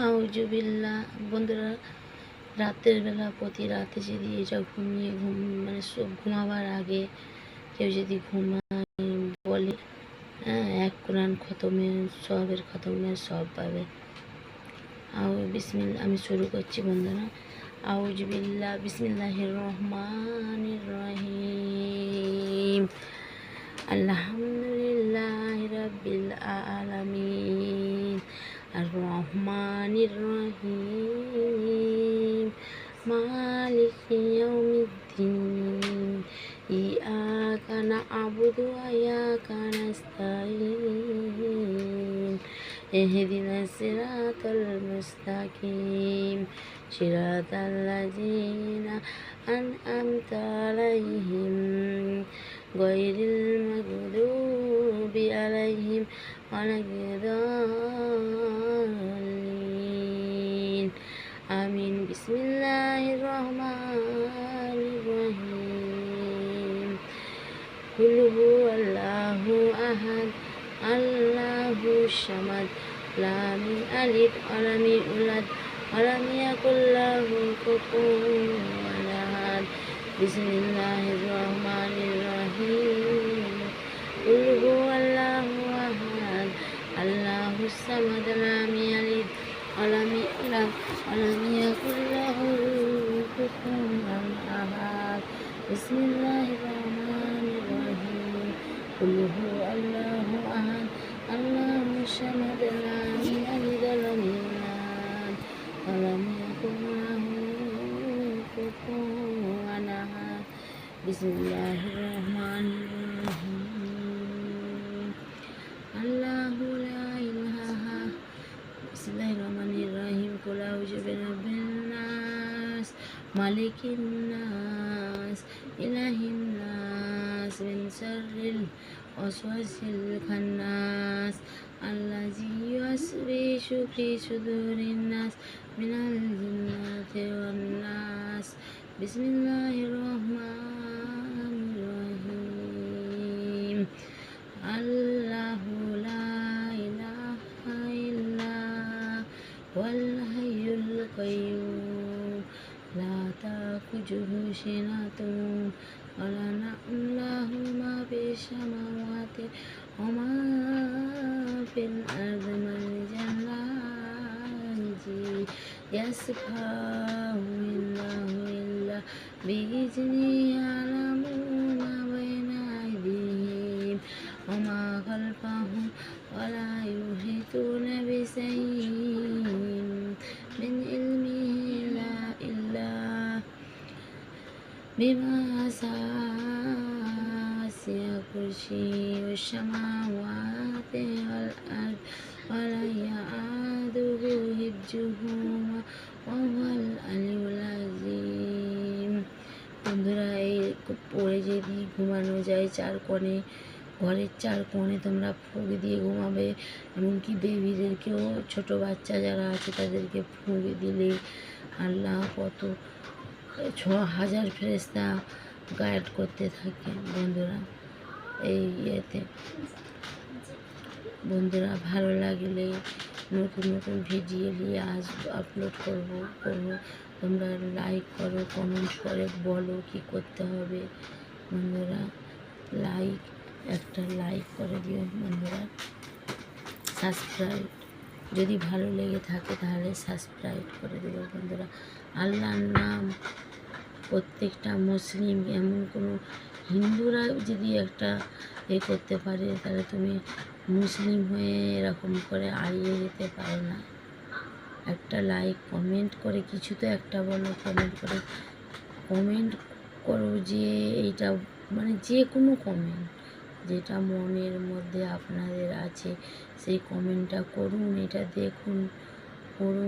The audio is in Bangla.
আউজুবিল্লাহ। বন্ধুরা, রাতের বেলা প্রতি রাতে যদি এটা মানে সব ঘুমাবার আগে কেউ যদি বলে, হ্যাঁ, এক কোরআন খতমের সব পাবে। আমি শুরু করছি বন্ধুরা। আউজুবিল্লাহ। বিসমিল্লাহির রহমানির রহিম। আলহামদুলিল্লাহি রাব্বিল আলামিন আর রহমানির রহিম মালিকি ইয়াউমিদ্দিন ইয়াকা না'বুদু ওয়া ইয়াকা নাস্তাঈন ইহদিনাস সিরাতাল মুস্তাকিম সিরাতাল লাযিনা আন'আমতা আলাইহিম গায়রিল মাগদুবি আলাইহিম ওয়ালাদ-দাল্লিন। আমিন। বিসমিল্লাহির রহমানির রহিম। কুল হুয়াল্লাহু আহাদ আল্লাহুস সামাদ লাম ইয়ালিদ ওয়া লাম ইউলাদ ওয়া লাম ইয়াকুল লাহু কুফুওয়ান আহাদ। বিসমিল্লাহির রহমানির রহিম। কুল হুয়াল্লাহু আহাদ আল্লাহুস সামাদ লাম ইয়ালিদ ওয়া লাম ইউলাদ ওয়া লাম ইয়াকুল লাহু কুফুওয়ান আহাদ। বিসমিল্লাহির রহমানির রহিম। কুল হুয়াল্লাহু আহাদ আল্লাহুস সামাদ লাম ইয়ালিদ ওয়া লাম ইউলাদ ওয়া লাম ইয়াকুল লাহু কুফুওয়ান আহাদ। বিসমিল্লাহির রহমানির রহিম। আল্লাহু লা ইলাহা। বিসমিল্লাহির রহমানির রহিম। কুল আউযু বিরাব্বিন নাস মালিকিন নাস ইলাহিন নাস মিন শাররিল ওয়াসওয়াসিল খান্নাস আল্লাযী ইউওয়াসওয়িসু ফি সুদুরিন নাস মিনাল জিন্নাতি ওয়ান নাস। বিসমিল্লাহির রহমানির রহিম। আল্লাহু লা ইলাহা ইল্লা হুয়াল হাইয়ুল কাইয়্যুম লা তাখুযুহু সিনাতুন ওয়া লা নাওম লাহু মা ফিস সামাওয়াতি ওয়া মা ফিল আরদি মান জাল্লাযী ইয়াসফাহু ইল্লাহু ইল্লা বিইذনিহি ইয়ালামু মা বাইনা আইদিহিম ওয়া মা খালফাহুম ওয়া লা ইউহিতুনা বিশাইইন মিন ইলমিহি ইল্লা বিমা ওয়াসি'a কুরসিয়্যুশ সামাওয়াতি ওয়াল আরদ ওয়া লা ইয়াউদুহু হিফযুহুমা ওয়া হুয়াল আলিয়্যুল আযীম। বন্ধুরা, এই পড়ে যদি ঘুমানো যায় ঘরের চার কোণে তোমরা ফুঁক দিয়ে ঘুমাবে। এমনকি বেবিদেরকেও, ছোট বাচ্চা যারা আছে তাদেরকে ফুঁক দিলে আল্লাহ কত ৬,০০০ ফেরেশতা গাইড করতে থাকে বন্ধুরা এই ইয়েতে। বন্ধুরা, ভালো লাগলে নতুন নতুন ভিডিও নিয়ে আপলোড করব। তোমরা লাইক করো, কমেন্ট করে বলো কি করতে হবে। বন্ধুরা, একটা লাইক করে দিও বন্ধুরা। সাবস্ক্রাইব যদি ভালো লেগে থাকে তাহলে সাবস্ক্রাইব করে দিও বন্ধুরা। আল্লাহর নাম প্রত্যেকটা মুসলিম, এমন কোনো হিন্দুরা যদি একটা করতে পারে তাহলে তুমি মুসলিম হয়ে এরকম করে হারিয়ে যেতে পারো না। একটা লাইক, কমেন্ট করে কিছু তো একটা বলো। কমেন্ট করো যে এইটা, মানে যে কোনো কমেন্ট যেটা মনের মধ্যে আপনাদের আছে সেই কমেন্টটা করুন। এটা দেখুন, করুন।